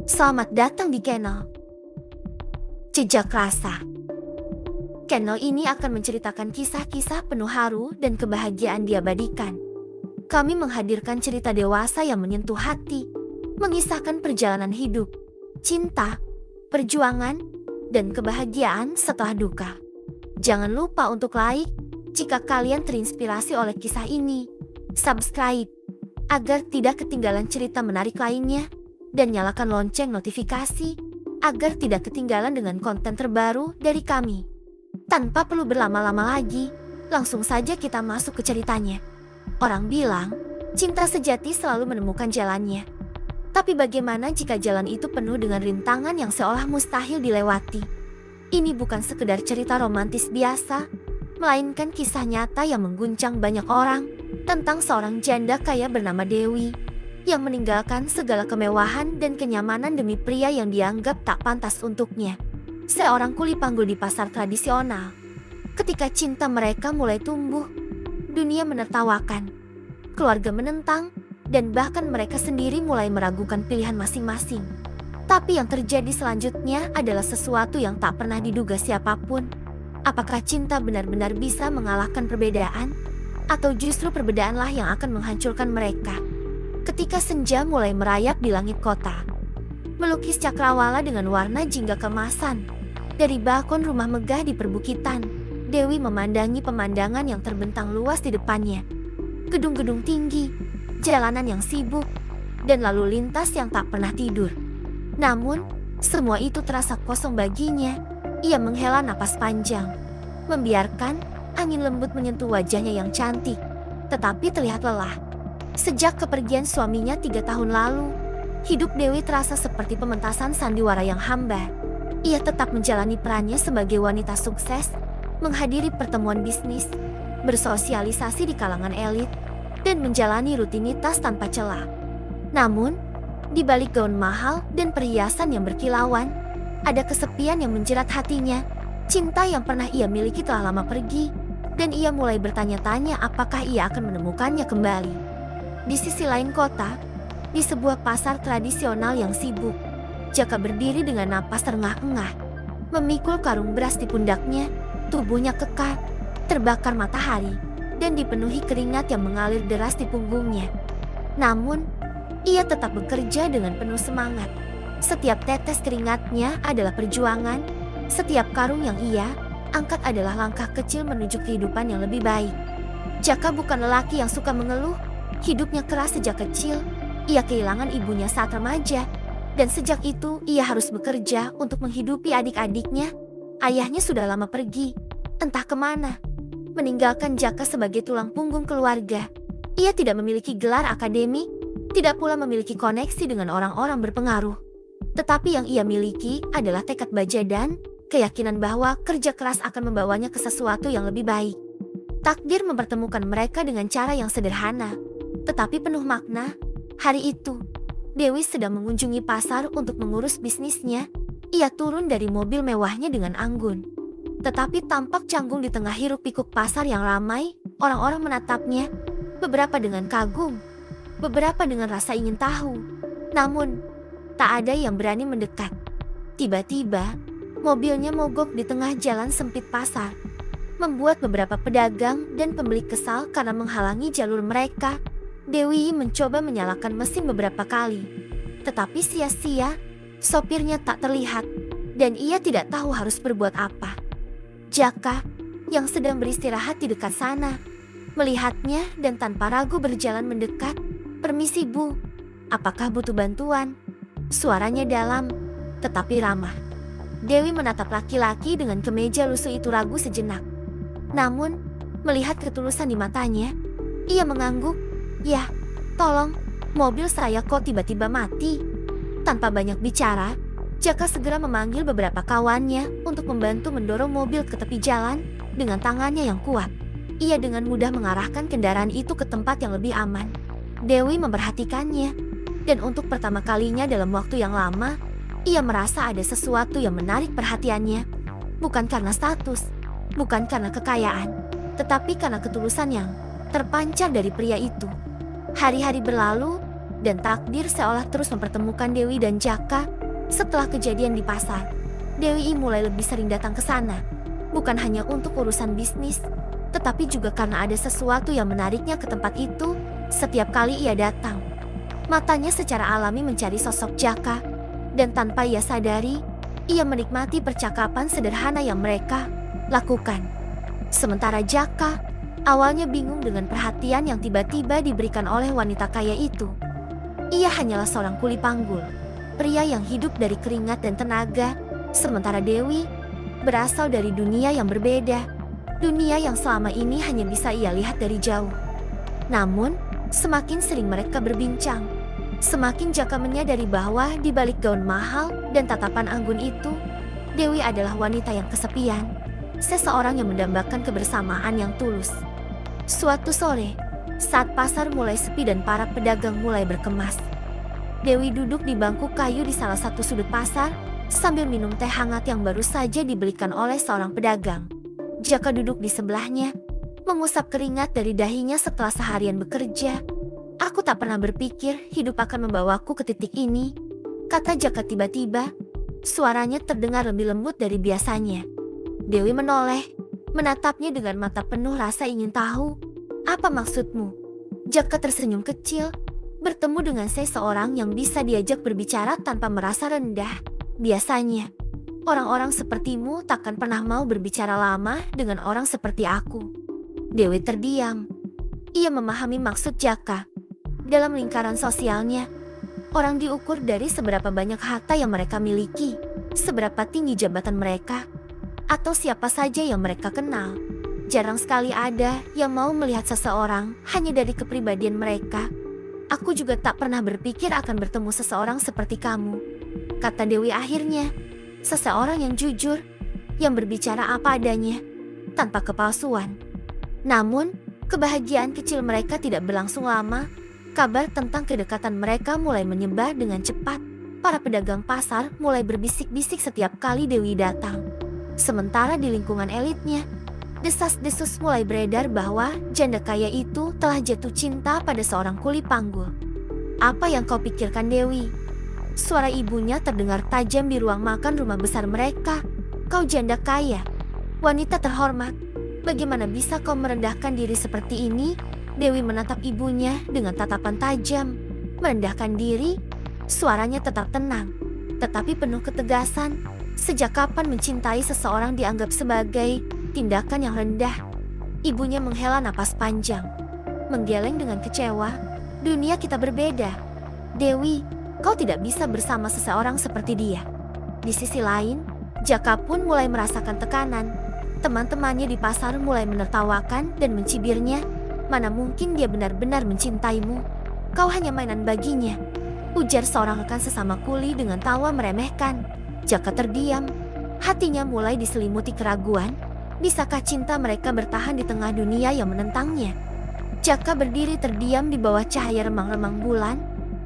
Selamat datang di Kennel Jejak Rasa. Kennel ini akan menceritakan kisah-kisah penuh haru dan kebahagiaan diabadikan. Kami menghadirkan cerita dewasa yang menyentuh hati, mengisahkan perjalanan hidup, cinta, perjuangan, dan kebahagiaan setelah duka. Jangan lupa untuk like jika kalian terinspirasi oleh kisah ini, subscribe agar tidak ketinggalan cerita menarik lainnya, dan nyalakan lonceng notifikasi agar tidak ketinggalan dengan konten terbaru dari kami. Tanpa perlu berlama-lama lagi, langsung saja kita masuk ke ceritanya. Orang bilang, cinta sejati selalu menemukan jalannya. Tapi bagaimana jika jalan itu penuh dengan rintangan yang seolah mustahil dilewati? Ini bukan sekedar cerita romantis biasa, melainkan kisah nyata yang mengguncang banyak orang tentang seorang janda kaya bernama Dewi yang meninggalkan segala kemewahan dan kenyamanan demi pria yang dianggap tak pantas untuknya. Seorang kuli panggul di pasar tradisional. Ketika cinta mereka mulai tumbuh, dunia menertawakan, keluarga menentang, dan bahkan mereka sendiri mulai meragukan pilihan masing-masing. Tapi yang terjadi selanjutnya adalah sesuatu yang tak pernah diduga siapapun. Apakah cinta benar-benar bisa mengalahkan perbedaan? Atau justru perbedaanlah yang akan menghancurkan mereka? Ketika senja mulai merayap di langit kota, melukis cakrawala dengan warna jingga kemasan. Dari balkon rumah megah di perbukitan, Dewi memandangi pemandangan yang terbentang luas di depannya. Gedung-gedung tinggi, jalanan yang sibuk, dan lalu lintas yang tak pernah tidur. Namun, semua itu terasa kosong baginya. Ia menghela napas panjang, membiarkan angin lembut menyentuh wajahnya yang cantik, tetapi terlihat lelah. Sejak kepergian suaminya 3 tahun lalu, hidup Dewi terasa seperti pementasan sandiwara yang hambar. Ia tetap menjalani perannya sebagai wanita sukses, menghadiri pertemuan bisnis, bersosialisasi di kalangan elit, dan menjalani rutinitas tanpa celah. Namun, di balik gaun mahal dan perhiasan yang berkilauan, ada kesepian yang menjerat hatinya. Cinta yang pernah ia miliki telah lama pergi, dan ia mulai bertanya-tanya apakah ia akan menemukannya kembali. Di sisi lain kota, di sebuah pasar tradisional yang sibuk, Jaka berdiri dengan napas terengah-engah, memikul karung beras di pundaknya. Tubuhnya kekar, terbakar matahari, dan dipenuhi keringat yang mengalir deras di punggungnya. Namun, ia tetap bekerja dengan penuh semangat. Setiap tetes keringatnya adalah perjuangan, setiap karung yang ia angkat adalah langkah kecil menuju kehidupan yang lebih baik. Jaka bukan lelaki yang suka mengeluh. Hidupnya keras sejak kecil. Ia kehilangan ibunya saat remaja, dan sejak itu ia harus bekerja untuk menghidupi adik-adiknya. Ayahnya sudah lama pergi, entah kemana, meninggalkan Jaka sebagai tulang punggung keluarga. Ia tidak memiliki gelar akademik, tidak pula memiliki koneksi dengan orang-orang berpengaruh. Tetapi yang ia miliki adalah tekad baja dan keyakinan bahwa kerja keras akan membawanya ke sesuatu yang lebih baik. Takdir mempertemukan mereka dengan cara yang sederhana, tetapi penuh makna. Hari itu, Dewi sedang mengunjungi pasar untuk mengurus bisnisnya. Ia turun dari mobil mewahnya dengan anggun, tetapi tampak canggung di tengah hiruk-pikuk pasar yang ramai. Orang-orang menatapnya, beberapa dengan kagum, beberapa dengan rasa ingin tahu. Namun, tak ada yang berani mendekat. Tiba-tiba, mobilnya mogok di tengah jalan sempit pasar, membuat beberapa pedagang dan pembeli kesal karena menghalangi jalur mereka. Dewi mencoba menyalakan mesin beberapa kali, tetapi sia-sia. Sopirnya tak terlihat, dan ia tidak tahu harus berbuat apa. Jaka, yang sedang beristirahat di dekat sana, melihatnya dan tanpa ragu berjalan mendekat. "Permisi Bu, apakah butuh bantuan?" Suaranya dalam, tetapi ramah. Dewi menatap laki-laki dengan kemeja lusuh itu ragu sejenak. Namun, melihat ketulusan di matanya, ia mengangguk. "Ya, tolong, mobil saya kok tiba-tiba mati." Tanpa banyak bicara, Jaka segera memanggil beberapa kawannya untuk membantu mendorong mobil ke tepi jalan dengan tangannya yang kuat. Ia dengan mudah mengarahkan kendaraan itu ke tempat yang lebih aman. Dewi memperhatikannya, dan untuk pertama kalinya dalam waktu yang lama, ia merasa ada sesuatu yang menarik perhatiannya. Bukan karena status, bukan karena kekayaan, tetapi karena ketulusan yang terpancar dari pria itu. Hari-hari berlalu, Dan takdir seolah terus mempertemukan Dewi dan Jaka. Setelah kejadian di pasar, Dewi mulai lebih sering datang ke sana. Bukan hanya untuk urusan bisnis, tetapi juga karena ada sesuatu yang menariknya ke tempat itu. Setiap kali ia datang, matanya secara alami mencari sosok Jaka. Dan tanpa ia sadari, ia menikmati percakapan sederhana yang mereka lakukan. Sementara Jaka awalnya bingung dengan perhatian yang tiba-tiba diberikan oleh wanita kaya itu. Ia hanyalah seorang kuli panggul, pria yang hidup dari keringat dan tenaga. Sementara Dewi berasal dari dunia yang berbeda, dunia yang selama ini hanya bisa ia lihat dari jauh. Namun, semakin sering mereka berbincang, semakin Jaka menyadari bahwa di balik gaun mahal dan tatapan anggun itu, Dewi adalah wanita yang kesepian, seseorang yang mendambakan kebersamaan yang tulus. Suatu sore, saat pasar mulai sepi dan para pedagang mulai berkemas, Dewi duduk di bangku kayu di salah satu sudut pasar sambil minum teh hangat yang baru saja dibelikan oleh seorang pedagang. Jaka duduk di sebelahnya, mengusap keringat dari dahinya setelah seharian bekerja. "Aku tak pernah berpikir hidup akan membawaku ke titik ini," kata Jaka tiba-tiba. Suaranya terdengar lebih lembut dari biasanya. Dewi menoleh, menatapnya dengan mata penuh rasa ingin tahu. "Apa maksudmu?" Jaka tersenyum kecil, bertemu dengan seseorang yang bisa diajak berbicara tanpa merasa rendah. "Biasanya, orang-orang sepertimu takkan pernah mau berbicara lama dengan orang seperti aku." Dewi terdiam. Ia memahami maksud Jaka. Dalam lingkaran sosialnya, orang diukur dari seberapa banyak harta yang mereka miliki, seberapa tinggi jabatan mereka, atau siapa saja yang mereka kenal. Jarang sekali ada yang mau melihat seseorang hanya dari kepribadian mereka. "Aku juga tak pernah berpikir akan bertemu seseorang seperti kamu," kata Dewi akhirnya. Seseorang yang jujur, yang berbicara apa adanya, tanpa kepalsuan. Namun, kebahagiaan kecil mereka tidak berlangsung lama. Kabar tentang kedekatan mereka mulai menyebar dengan cepat. Para pedagang pasar mulai berbisik-bisik setiap kali Dewi datang. Sementara di lingkungan elitnya, desas-desus mulai beredar bahwa janda kaya itu telah jatuh cinta pada seorang kuli panggul. "Apa yang kau pikirkan, Dewi?" Suara ibunya terdengar tajam di ruang makan rumah besar mereka. "Kau janda kaya, wanita terhormat. Bagaimana bisa kau merendahkan diri seperti ini?" Dewi menatap ibunya dengan tatapan tajam. Merendahkan diri? Suaranya tetap tenang, tetapi penuh ketegasan. Sejak kapan mencintai seseorang dianggap sebagai tindakan yang rendah? Ibunya menghela napas panjang, menggeleng dengan kecewa. "Dunia kita berbeda, Dewi. Kau tidak bisa bersama seseorang seperti dia." Di sisi lain, Jaka pun mulai merasakan tekanan. Teman-temannya di pasar mulai menertawakan dan mencibirnya. "Mana mungkin dia benar-benar mencintaimu? Kau hanya mainan baginya," ujar seorang rekan sesama kuli dengan tawa meremehkan. Jaka terdiam. Hatinya mulai diselimuti keraguan. Bisakah cinta mereka bertahan di tengah dunia yang menentangnya? Jaka berdiri terdiam di bawah cahaya remang-remang bulan,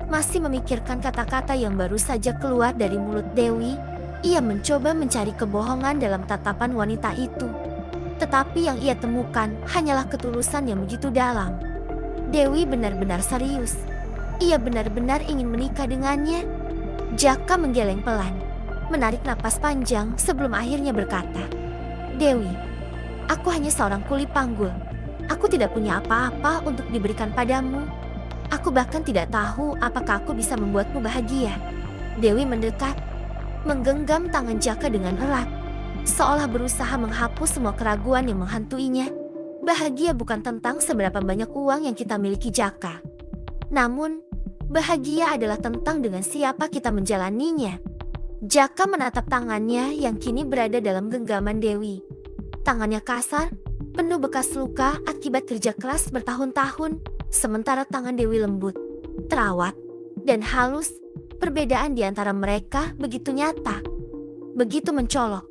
masih memikirkan kata-kata yang baru saja keluar dari mulut Dewi. Ia mencoba mencari kebohongan dalam tatapan wanita itu. Tetapi yang ia temukan hanyalah ketulusan yang begitu dalam. Dewi benar-benar serius. Ia benar-benar ingin menikah dengannya. Jaka menggeleng pelan, menarik napas panjang sebelum akhirnya berkata, "Dewi, aku hanya seorang kuli panggul. Aku tidak punya apa-apa untuk diberikan padamu. Aku bahkan tidak tahu apakah aku bisa membuatmu bahagia." Dewi mendekat, menggenggam tangan Jaka dengan erat, seolah berusaha menghapus semua keraguan yang menghantuinya. Bahagia bukan tentang seberapa banyak uang yang kita miliki, Jaka. Namun, bahagia adalah tentang dengan siapa kita menjalaninya. Jaka menatap tangannya yang kini berada dalam genggaman Dewi. Tangannya kasar, penuh bekas luka akibat kerja keras bertahun-tahun, sementara tangan Dewi lembut, terawat, dan halus. Perbedaan di antara mereka begitu nyata, begitu mencolok.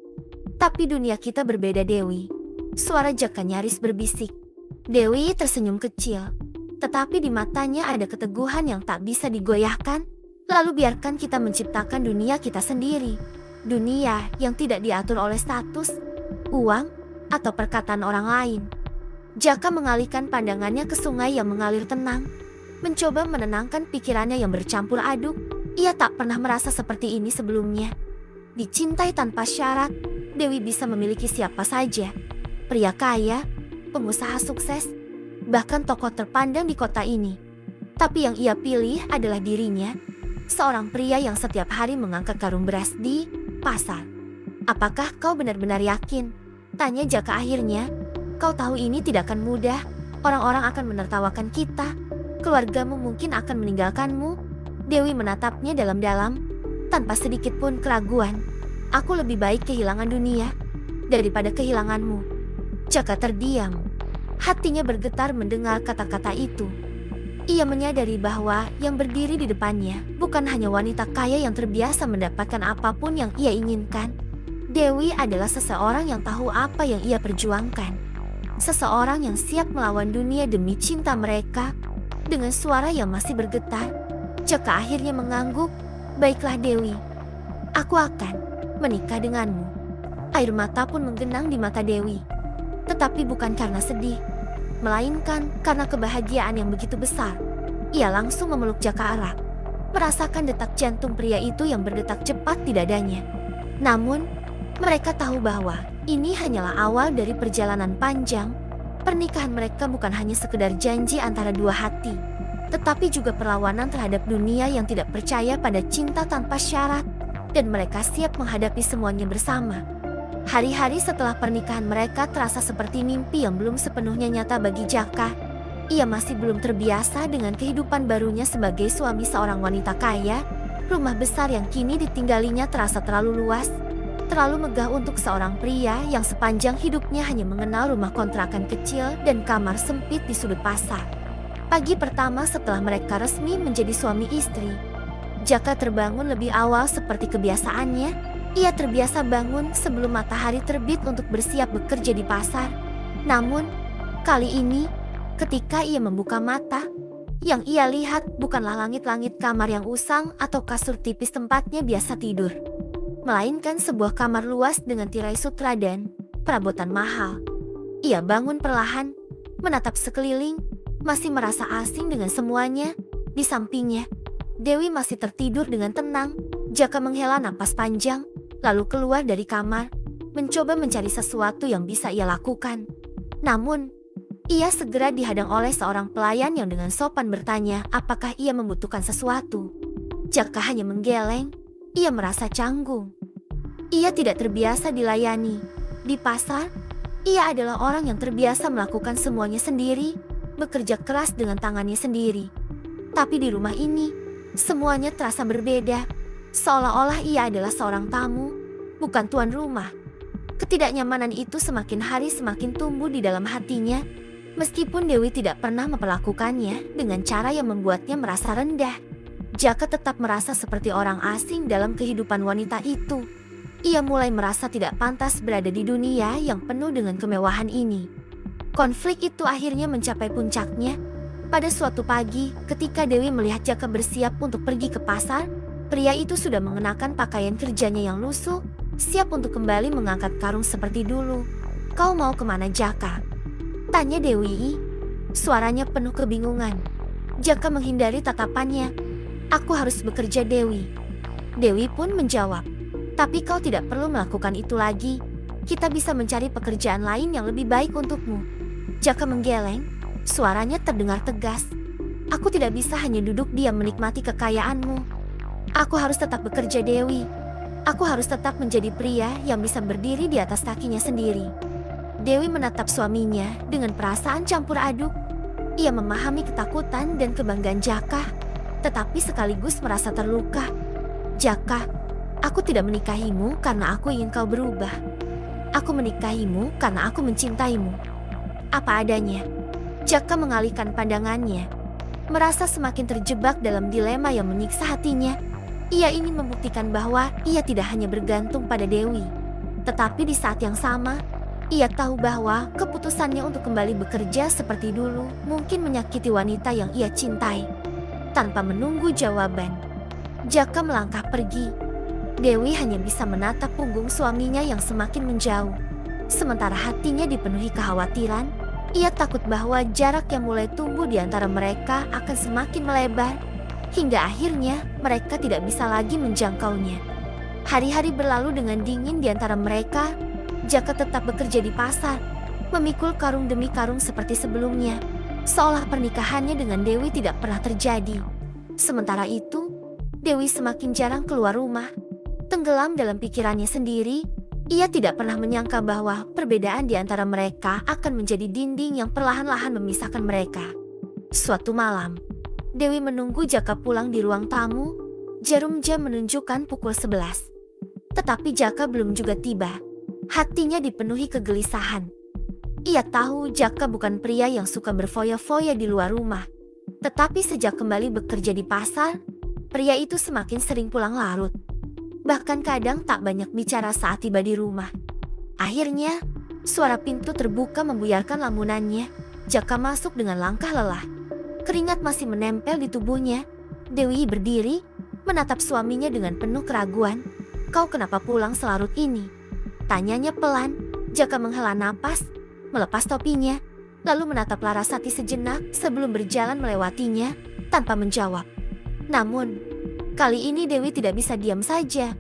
"Tapi dunia kita berbeda, Dewi," suara Jaka nyaris berbisik. Dewi tersenyum kecil, tetapi di matanya ada keteguhan yang tak bisa digoyahkan. "Lalu biarkan kita menciptakan dunia kita sendiri. Dunia yang tidak diatur oleh status, uang, atau perkataan orang lain." Jaka mengalihkan pandangannya ke sungai yang mengalir tenang. mencoba menenangkan pikirannya yang bercampur aduk. Ia tak pernah merasa seperti ini sebelumnya. Dicintai tanpa syarat, Dewi bisa memiliki siapa saja. Pria kaya, pengusaha sukses, bahkan tokoh terpandang di kota ini. Tapi yang ia pilih adalah dirinya, seorang pria yang setiap hari mengangkat karung beras di pasar. Apakah kau benar-benar yakin? Tanya Jaka akhirnya. Kau tahu ini tidak akan mudah. Orang-orang akan menertawakan kita. Keluargamu mungkin akan meninggalkanmu. Dewi menatapnya dalam-dalam, tanpa sedikit pun keraguan. Aku lebih baik kehilangan dunia daripada kehilanganmu. Jaka terdiam. Hatinya bergetar mendengar kata-kata itu. Ia menyadari bahwa yang berdiri di depannya bukan hanya wanita kaya yang terbiasa mendapatkan apapun yang ia inginkan. Dewi adalah seseorang yang tahu apa yang ia perjuangkan. Seseorang yang siap melawan dunia demi cinta mereka. Dengan suara yang masih bergetar, Jaka akhirnya mengangguk. Baiklah Dewi, aku akan menikah denganmu. Air mata pun menggenang di mata Dewi. Tetapi bukan karena sedih, melainkan karena kebahagiaan yang begitu besar. Ia langsung memeluk Jaka erat, merasakan detak jantung pria itu yang berdetak cepat di dadanya. Namun, mereka tahu bahwa ini hanyalah awal dari perjalanan panjang. Pernikahan mereka bukan hanya sekedar janji antara dua hati, tetapi juga perlawanan terhadap dunia yang tidak percaya pada cinta tanpa syarat, dan mereka siap menghadapi semuanya bersama. Hari-hari setelah pernikahan mereka terasa seperti mimpi yang belum sepenuhnya nyata bagi Jaka. Ia masih belum terbiasa dengan kehidupan barunya sebagai suami seorang wanita kaya. Rumah besar yang kini ditinggalinya terasa terlalu luas, terlalu megah untuk seorang pria yang sepanjang hidupnya hanya mengenal rumah kontrakan kecil dan kamar sempit di sudut pasar. Pagi pertama setelah mereka resmi menjadi suami istri, Jaka terbangun lebih awal seperti kebiasaannya. Ia terbiasa bangun sebelum matahari terbit untuk bersiap bekerja di pasar. Namun, kali ini, ketika ia membuka mata, yang ia lihat bukanlah langit-langit kamar yang usang atau kasur tipis tempatnya biasa tidur, melainkan sebuah kamar luas dengan tirai sutra dan perabotan mahal. Ia bangun perlahan, menatap sekeliling, masih merasa asing dengan semuanya. Di sampingnya, Dewi masih tertidur dengan tenang. Jaka menghela napas panjang, lalu keluar dari kamar, mencoba mencari sesuatu yang bisa ia lakukan. Namun, ia segera dihadang oleh seorang pelayan yang dengan sopan bertanya apakah ia membutuhkan sesuatu. Jaka hanya menggeleng. Ia merasa canggung. Ia tidak terbiasa dilayani. Di pasar, ia adalah orang yang terbiasa melakukan semuanya sendiri, bekerja keras dengan tangannya sendiri. Tapi di rumah ini, semuanya terasa berbeda. Seolah-olah ia adalah seorang tamu, bukan tuan rumah. Ketidaknyamanan itu semakin hari semakin tumbuh di dalam hatinya, meskipun Dewi tidak pernah memperlakukannya dengan cara yang membuatnya merasa rendah. Jaka tetap merasa seperti orang asing dalam kehidupan wanita itu. Ia mulai merasa tidak pantas berada di dunia yang penuh dengan kemewahan ini. Konflik itu akhirnya mencapai puncaknya. Pada suatu pagi, ketika Dewi melihat Jaka bersiap untuk pergi ke pasar, pria itu sudah mengenakan pakaian kerjanya yang lusuh, siap untuk kembali mengangkat karung seperti dulu. Kau mau kemana Jaka? Tanya Dewi. Suaranya penuh kebingungan. Jaka menghindari tatapannya. Aku harus bekerja Dewi. Dewi pun menjawab. Tapi kau tidak perlu melakukan itu lagi. Kita bisa mencari pekerjaan lain yang lebih baik untukmu. Jaka menggeleng. Suaranya terdengar tegas. Aku tidak bisa hanya duduk diam menikmati kekayaanmu. Aku harus tetap bekerja Dewi. Aku harus tetap menjadi pria yang bisa berdiri di atas kakinya sendiri. Dewi menatap suaminya dengan perasaan campur aduk. Ia memahami ketakutan dan kebanggaan Jaka, tetapi sekaligus merasa terluka. Jaka, aku tidak menikahimu karena aku ingin kau berubah. Aku menikahimu karena aku mencintaimu. Apa adanya. Jaka mengalihkan pandangannya, merasa semakin terjebak dalam dilema yang menyiksa hatinya. Ia ingin membuktikan bahwa ia tidak hanya bergantung pada Dewi, tetapi di saat yang sama, ia tahu bahwa keputusannya untuk kembali bekerja seperti dulu mungkin menyakiti wanita yang ia cintai. Tanpa menunggu jawaban, Jaka melangkah pergi. Dewi hanya bisa menatap punggung suaminya yang semakin menjauh, sementara hatinya dipenuhi kekhawatiran. Ia takut bahwa jarak yang mulai tumbuh di antara mereka akan semakin melebar, hingga akhirnya mereka tidak bisa lagi menjangkaunya. Hari-hari berlalu dengan dingin di antara mereka. Jaka tetap bekerja di pasar, memikul karung demi karung seperti sebelumnya, seolah pernikahannya dengan Dewi tidak pernah terjadi. Sementara itu, Dewi semakin jarang keluar rumah. Tenggelam dalam pikirannya sendiri, ia tidak pernah menyangka bahwa perbedaan di antara mereka akan menjadi dinding yang perlahan-lahan memisahkan mereka. Suatu malam, Dewi menunggu Jaka pulang di ruang tamu. Jarum jam menunjukkan pukul 11. Tetapi Jaka belum juga tiba. Hatinya dipenuhi kegelisahan. Ia tahu Jaka bukan pria yang suka berfoya-foya di luar rumah. Tetapi sejak kembali bekerja di pasar, pria itu semakin sering pulang larut. Bahkan kadang tak banyak bicara saat tiba di rumah. Akhirnya, suara pintu terbuka membuyarkan lamunannya. Jaka masuk dengan langkah lelah. Keringat masih menempel di tubuhnya. Dewi berdiri, menatap suaminya dengan penuh keraguan. "Kau kenapa pulang selarut ini?" tanyanya pelan. Jaka menghela napas, melepas topinya, lalu menatap Larasati sejenak sebelum berjalan melewatinya tanpa menjawab. Namun, kali ini Dewi tidak bisa diam saja.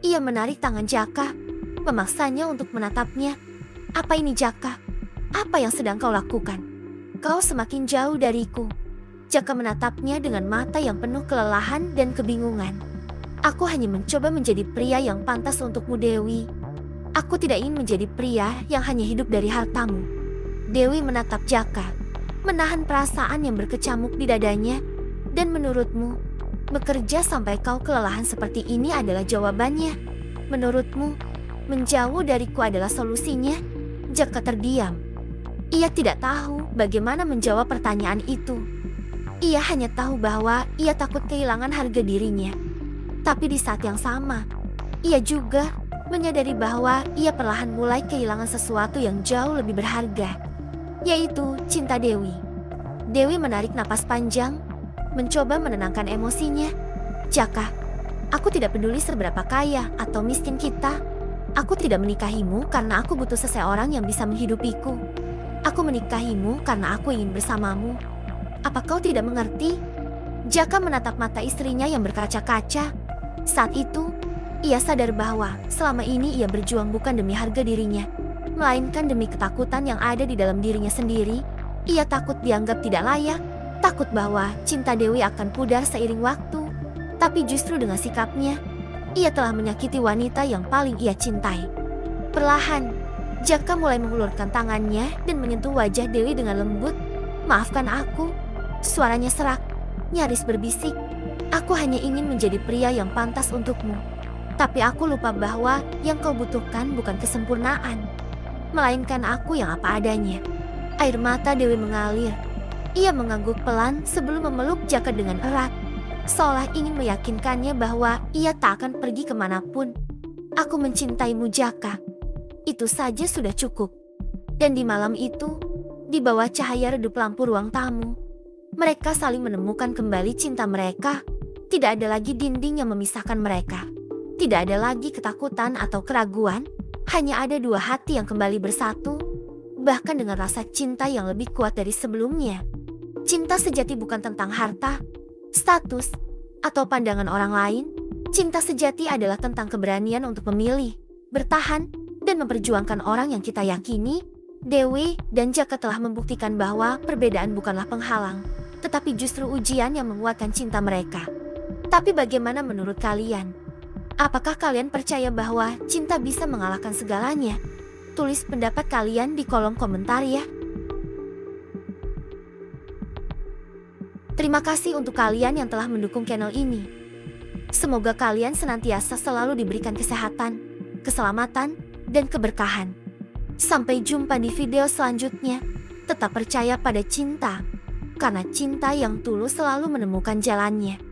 Ia menarik tangan Jaka, memaksanya untuk menatapnya. "Apa ini, Jaka? Apa yang sedang kau lakukan? Kau semakin jauh dariku." Jaka menatapnya dengan mata yang penuh kelelahan dan kebingungan. "Aku hanya mencoba menjadi pria yang pantas untukmu, Dewi. Aku tidak ingin menjadi pria yang hanya hidup dari hartamu." Dewi menatap Jaka, menahan perasaan yang berkecamuk di dadanya. "Dan menurutmu, bekerja sampai kau kelelahan seperti ini adalah jawabannya? Menurutmu, menjauh dariku adalah solusinya?" Jaka terdiam. Ia tidak tahu bagaimana menjawab pertanyaan itu. Ia hanya tahu bahwa ia takut kehilangan harga dirinya. Tapi di saat yang sama, ia juga menyadari bahwa ia perlahan mulai kehilangan sesuatu yang jauh lebih berharga, yaitu cinta Dewi. Dewi menarik napas panjang, mencoba menenangkan emosinya. "Jaka, aku tidak peduli seberapa kaya atau miskin kita. Aku tidak menikahimu karena aku butuh seseorang yang bisa menghidupiku. Aku menikahimu karena aku ingin bersamamu. Apa kau tidak mengerti?" Jaka menatap mata istrinya yang berkaca-kaca. Saat itu, ia sadar bahwa selama ini ia berjuang bukan demi harga dirinya, melainkan demi ketakutan yang ada di dalam dirinya sendiri. Ia takut dianggap tidak layak, takut bahwa cinta Dewi akan pudar seiring waktu. Tapi justru dengan sikapnya, ia telah menyakiti wanita yang paling ia cintai. Perlahan, Jaka mulai mengulurkan tangannya dan menyentuh wajah Dewi dengan lembut. "Maafkan aku." Suaranya serak, nyaris berbisik. "Aku hanya ingin menjadi pria yang pantas untukmu. Tapi aku lupa bahwa yang kau butuhkan bukan kesempurnaan, melainkan aku yang apa adanya." Air mata Dewi mengalir. Ia mengangguk pelan sebelum memeluk Jaka dengan erat, seolah ingin meyakinkannya bahwa ia tak akan pergi kemanapun. "Aku mencintaimu, Jaka. Itu saja sudah cukup." Dan di malam itu, di bawah cahaya redup lampu ruang tamu, mereka saling menemukan kembali cinta mereka. Tidak ada lagi dinding yang memisahkan mereka. Tidak ada lagi ketakutan atau keraguan, hanya ada dua hati yang kembali bersatu, bahkan dengan rasa cinta yang lebih kuat dari sebelumnya. Cinta sejati bukan tentang harta, status, atau pandangan orang lain. Cinta sejati adalah tentang keberanian untuk memilih, bertahan, dan memperjuangkan orang yang kita yakini. Dewi dan Jaka telah membuktikan bahwa perbedaan bukanlah penghalang, tetapi justru ujian yang menguatkan cinta mereka. Tapi bagaimana menurut kalian? Apakah kalian percaya bahwa cinta bisa mengalahkan segalanya? Tulis pendapat kalian di kolom komentar ya. Terima kasih untuk kalian yang telah mendukung channel ini. Semoga kalian senantiasa selalu diberikan kesehatan, keselamatan, dan keberkahan. Sampai jumpa di video selanjutnya. Tetap percaya pada cinta, karena cinta yang tulus selalu menemukan jalannya.